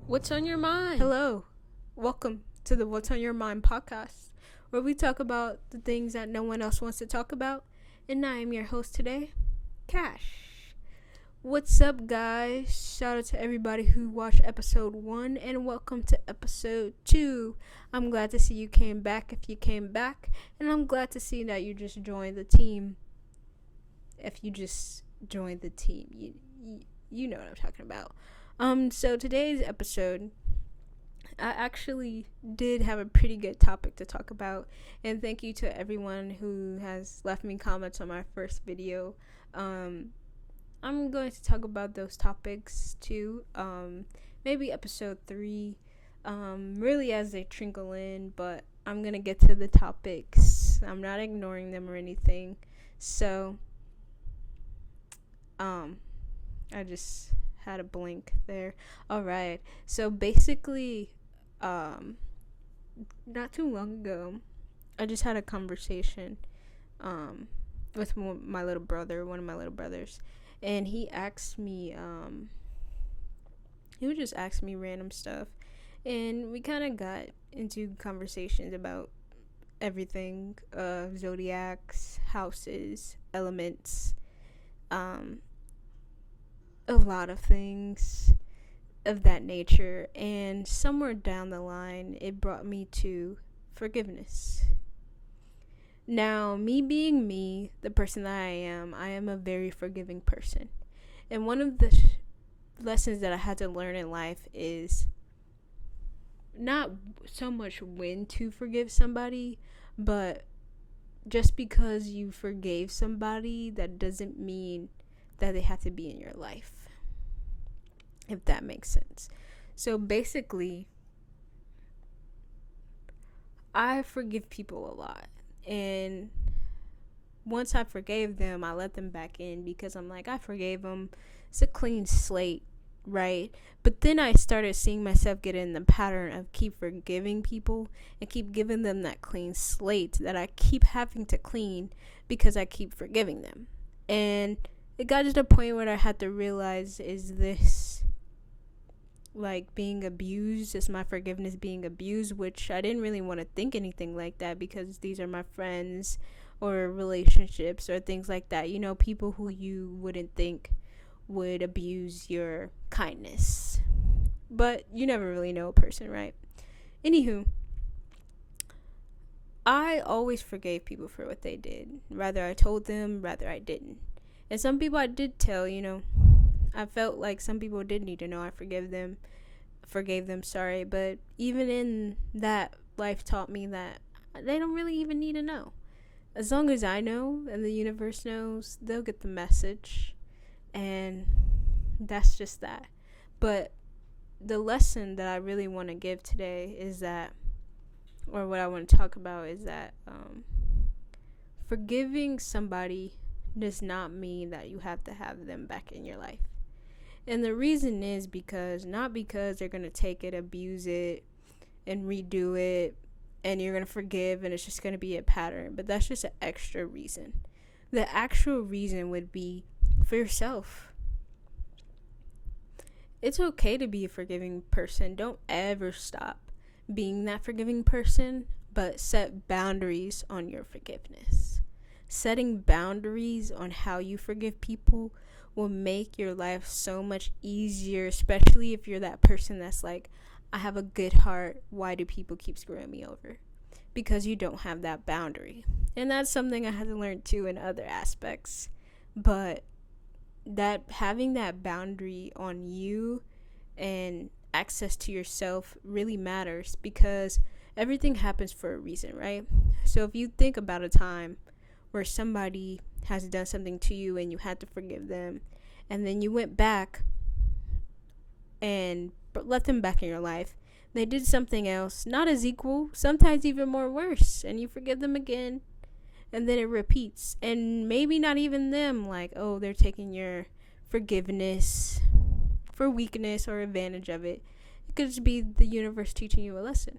What's on your mind? Hello, welcome to the What's on Your Mind podcast, where we talk about the things that no one else wants to talk about. And I am your host today, Cash. What's up, guys? Shout out to everybody who watched episode 1, and welcome to episode 2. I'm glad to see you came back if you came back, and I'm glad to see that you just joined the team. If you just joined the team, you know what I'm talking about. So today's episode, I actually did have a pretty good topic to talk about, and thank you to everyone who has left me comments on my first video. I'm going to talk about those topics too, maybe episode 3, really as they trickle in, but I'm gonna get to the topics. I'm not ignoring them or anything, so, I just had a blink there. Alright, so basically, not too long ago, I just had a conversation, with my little brother, one of my little brothers, and he asked me, he would just ask me random stuff, and we kind of got into conversations about everything, zodiacs, houses, elements, a lot of things of that nature, and somewhere down the line it brought me to forgiveness. Now, me being me, the person that I am a very forgiving person, and one of the lessons that I had to learn in life is not so much when to forgive somebody, but just because you forgave somebody, that doesn't mean that they have to be in your life, if that makes sense. So basically, I forgive people a lot, and once I forgave them, I let them back in because I'm like, I forgave them. It's a clean slate, right? But then I started seeing myself get in the pattern of keep forgiving people and keep giving them that clean slate that I keep having to clean because I keep forgiving them. And it got to the point where I had to realize, is this like being abused? Is my forgiveness being abused? Which I didn't really want to think anything like that because these are my friends or relationships or things like that. You know, people who you wouldn't think would abuse your kindness. But you never really know a person, right? Anywho, I always forgave people for what they did. Rather I told them, rather I didn't. And some people I did tell, I felt like some people did need to know I forgave them, sorry. But even in that, life taught me that they don't really even need to know. As long as I know and the universe knows, they'll get the message. And that's just that. But the lesson that I really want to give today is that, or what I want to talk about is that, forgiving somebody does not mean that you have to have them back in your life. And the reason is not because they're going to take it, abuse it, and redo it, and you're going to forgive and it's just going to be a pattern. But that's just an extra reason. The actual reason would be for yourself. It's okay to be a forgiving person. Don't ever stop being that forgiving person, but set boundaries on your forgiveness. Setting boundaries on how you forgive people will make your life so much easier, especially if you're that person that's like, I have a good heart, why do people keep screwing me over? Because you don't have that boundary. And that's something I had to learn too in other aspects. But that having that boundary on you and access to yourself really matters, because everything happens for a reason, right? So if you think about a time where somebody has done something to you and you had to forgive them, and then you went back and let them back in your life, they did something else, not as equal, sometimes even more worse, and you forgive them again, and then it repeats. And maybe not even them, like, oh, they're taking your forgiveness for weakness or advantage of it. It could just be the universe teaching you a lesson.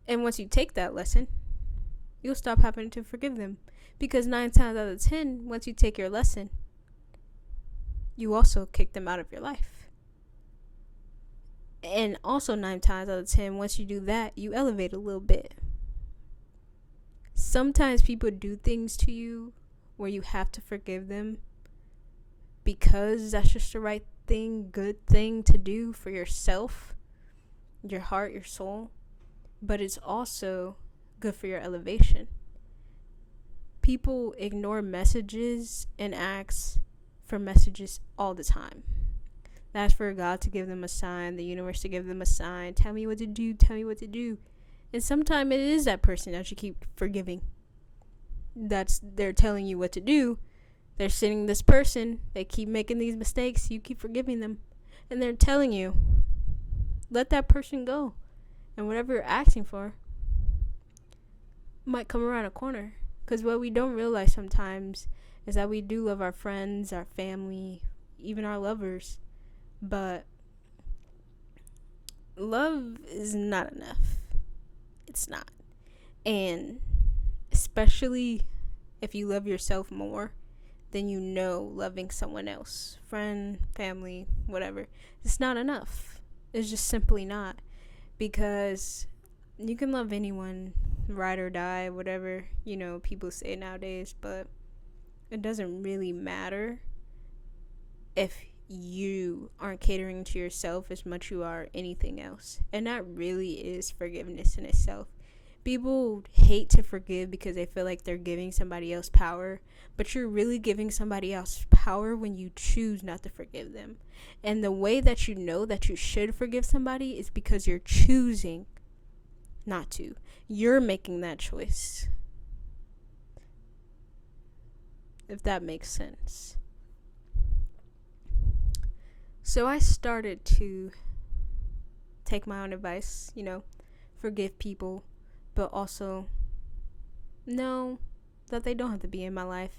And once you take that lesson, you'll stop having to forgive them. Because 9 times out of 10, once you take your lesson, you also kick them out of your life. And also 9 times out of 10, once you do that, you elevate a little bit. Sometimes people do things to you where you have to forgive them because that's just the right thing, good thing to do for yourself, your heart, your soul. But it's also good for your elevation. People ignore messages and ask for messages all the time. They ask for God to give them a sign, the universe to give them a sign. Tell me what to do, tell me what to do. And sometimes it is that person that you keep forgiving. They're telling you what to do. They're sitting this person. They keep making these mistakes. You keep forgiving them. And they're telling you, let that person go. And whatever you're asking for might come around a corner. Because what we don't realize sometimes is that we do love our friends, our family, even our lovers. But love is not enough. It's not. And especially if you love yourself more than you know loving someone else, friend, family, whatever, it's not enough. It's just simply not. Because you can love anyone, ride or die, whatever, people say nowadays, but it doesn't really matter if you aren't catering to yourself as much you are anything else. And that really is forgiveness in itself. People hate to forgive because they feel like they're giving somebody else power, but you're really giving somebody else power when you choose not to forgive them. And the way that you know that you should forgive somebody is because you're choosing not to. You're making that choice. If that makes sense. So I started to take my own advice, forgive people, but also know that they don't have to be in my life.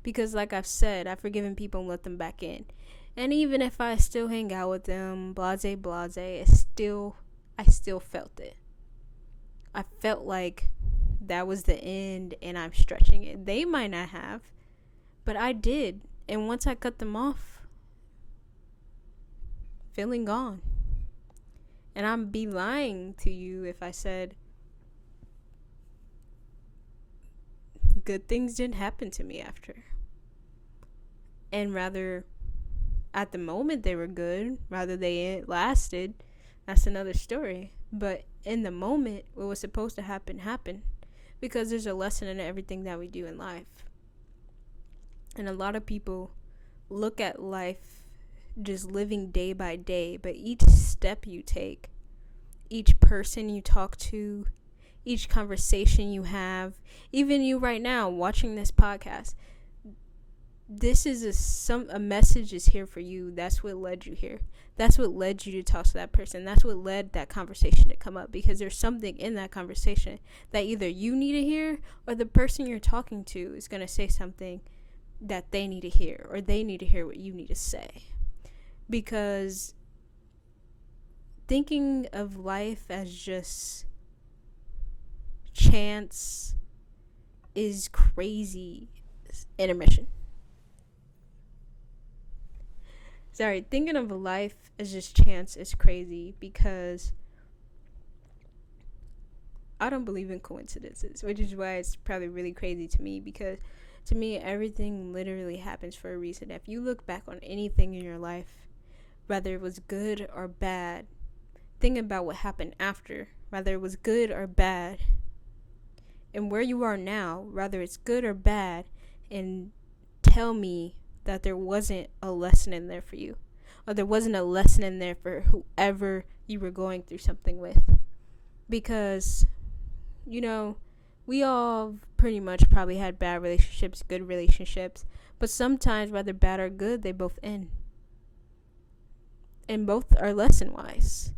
Because like I've said, I've forgiven people and let them back in. And even if I still hang out with them, blase, I still felt it. I felt like that was the end and I'm stretching it. They might not have, but I did. And once I cut them off, feeling gone. And I'd be lying to you if I said good things didn't happen to me after. And rather, at the moment they were good, rather they lasted, that's another story. But in the moment, what was supposed to happen, happened. Because there's a lesson in everything that we do in life. And a lot of people look at life just living day by day, but each step you take, each person you talk to, each conversation you have, even you right now watching this podcast, this is a message is here for you. That's what led you here. That's what led you to talk to that person. That's what led that conversation to come up, because there's something in that conversation that either you need to hear or the person you're talking to is going to say something that they need to hear, or they need to hear what you need to say. Because thinking of life as just chance is crazy. Intermission. Sorry, thinking of life as just chance is crazy, because I don't believe in coincidences, which is why it's probably really crazy to me, because to me, everything literally happens for a reason. If you look back on anything in your life, whether it was good or bad, think about what happened after, whether it was good or bad, and where you are now, whether it's good or bad, and tell me that there wasn't a lesson in there for you, or there wasn't a lesson in there for whoever you were going through something with. Because, we all pretty much probably had bad relationships, good relationships, but sometimes, whether bad or good, they both end. And both are lesson-wise.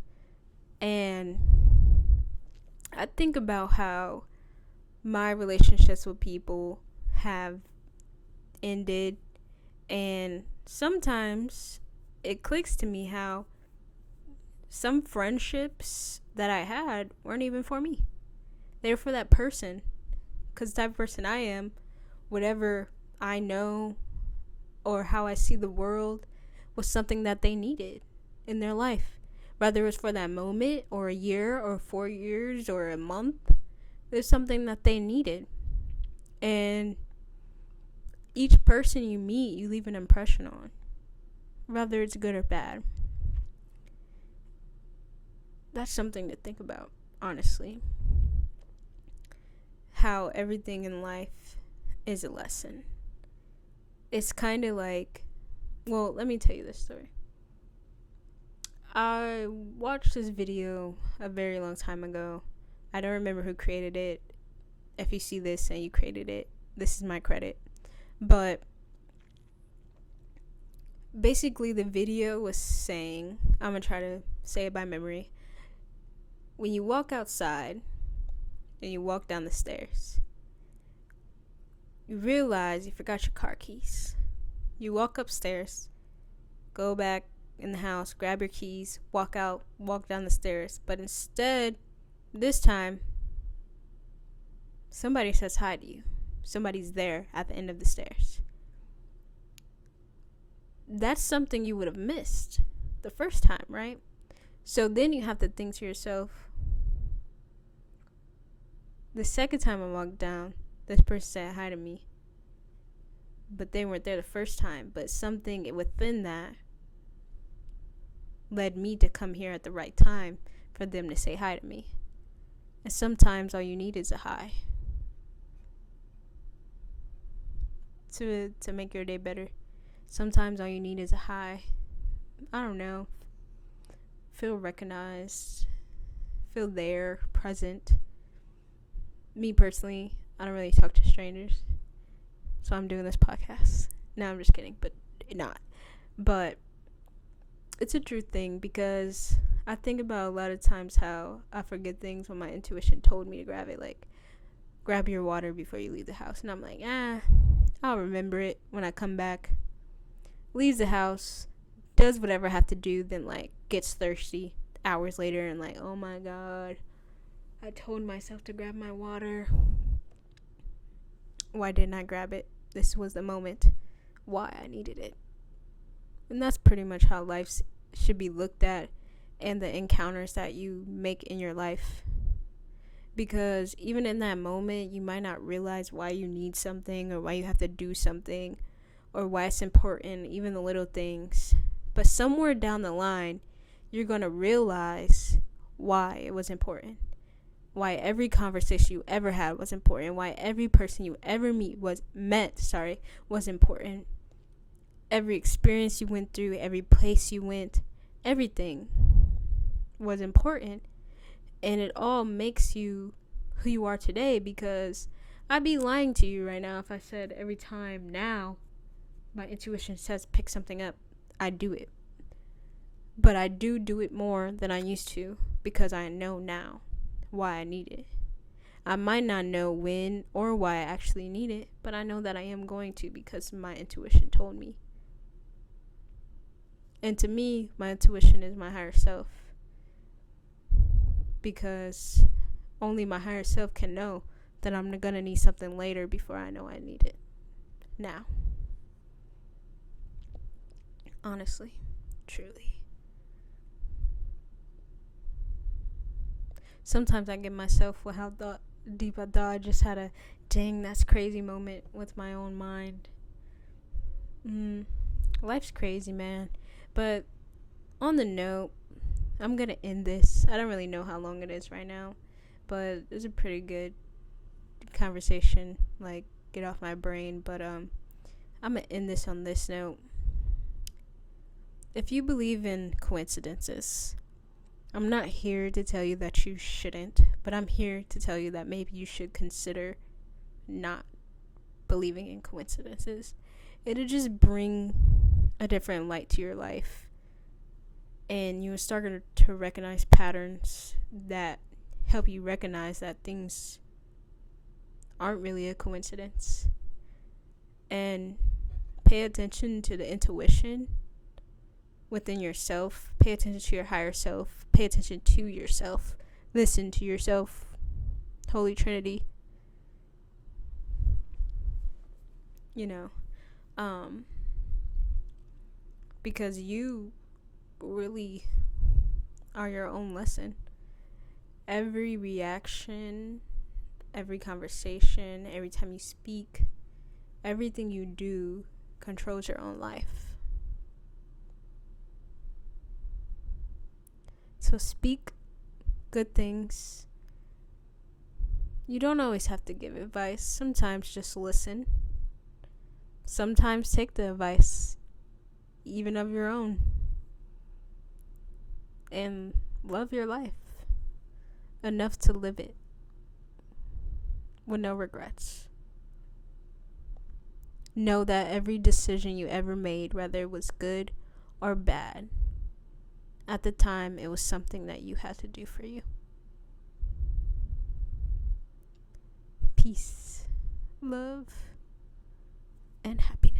And I think about how my relationships with people have ended, and sometimes it clicks to me how some friendships that I had weren't even for me. They were for that person, because the type of person I am, whatever I know or how I see the world was something that they needed in their life. whether it's for that moment or a year or 4 years or a month. There's something that they needed. And each person you meet, you leave an impression on, whether it's good or bad. That's something to think about, honestly. How everything in life is a lesson. It's kind of like, well, let me tell you this story. I watched this video a very long time ago. I don't remember who created it. If you see this and you created it, this is my credit. But basically the video was saying, I'm going to try to say it by memory. When you walk outside and you walk down the stairs, you realize you forgot your car keys. You walk upstairs, go back in the house, grab your keys, walk out, walk down the stairs. But instead, this time, somebody says hi to you. Somebody's there at the end of the stairs. That's something you would have missed the first time, right? So then you have to think to yourself, the second time I walked down, this person said hi to me. But they weren't there the first time. But something within that led me to come here at the right time for them to say hi to me. And sometimes all you need is a hi. To make your day better. Sometimes all you need is a hi. I don't know. Feel recognized. Feel there, present. Me personally, I don't really talk to strangers. So I'm doing this podcast. No, I'm just kidding, but not. But it's a true thing because I think about a lot of times how I forget things when my intuition told me to grab it. Like, grab your water before you leave the house. And I'm like, I'll remember it when I come back. Leaves the house, does whatever I have to do, then like gets thirsty hours later and like, oh my god, I told myself to grab my water. Why didn't I grab it? This was the moment why I needed it. And that's pretty much how life should be looked at and the encounters that you make in your life. Because even in that moment, you might not realize why you need something or why you have to do something or why it's important, even the little things. But somewhere down the line, you're going to realize why it was important. Why every conversation you ever had was important. Why every person you ever met was important. Every experience you went through, every place you went, everything was important. And it all makes you who you are today, because I'd be lying to you right now if I said every time now my intuition says pick something up, I do it. But I do it more than I used to because I know now why I need it. I might not know when or why I actually need it, but I know that I am going to because my intuition told me. And to me, my intuition is my higher self. Because only my higher self can know that I'm going to need something later before I know I need it now. Honestly, truly. Sometimes I get myself with how deep I thought. I just had a dang, that's crazy moment with my own mind. Life's crazy, man. But on the note, I'm going to end this. I don't really know how long it is right now, but it's a pretty good conversation. Like, get off my brain. But I'm going to end this on this note. If you believe in coincidences, I'm not here to tell you that you shouldn't, but I'm here to tell you that maybe you should consider not believing in coincidences. It'll just bring a different light to your life, and you will start to recognize patterns that help you recognize that things aren't really a coincidence. And pay attention to the intuition within yourself. Pay attention to your higher self. Pay attention to yourself. Listen to yourself. Holy Trinity. Because you really are your own lesson. Every reaction, every conversation, every time you speak, everything you do controls your own life. So speak good things. You don't always have to give advice. Sometimes just listen. Sometimes take the advice, even of your own. And love your life enough to live it with no regrets. Know that every decision you ever made, whether it was good or bad, at the time it was something that you had to do for you. Peace, love, and happiness.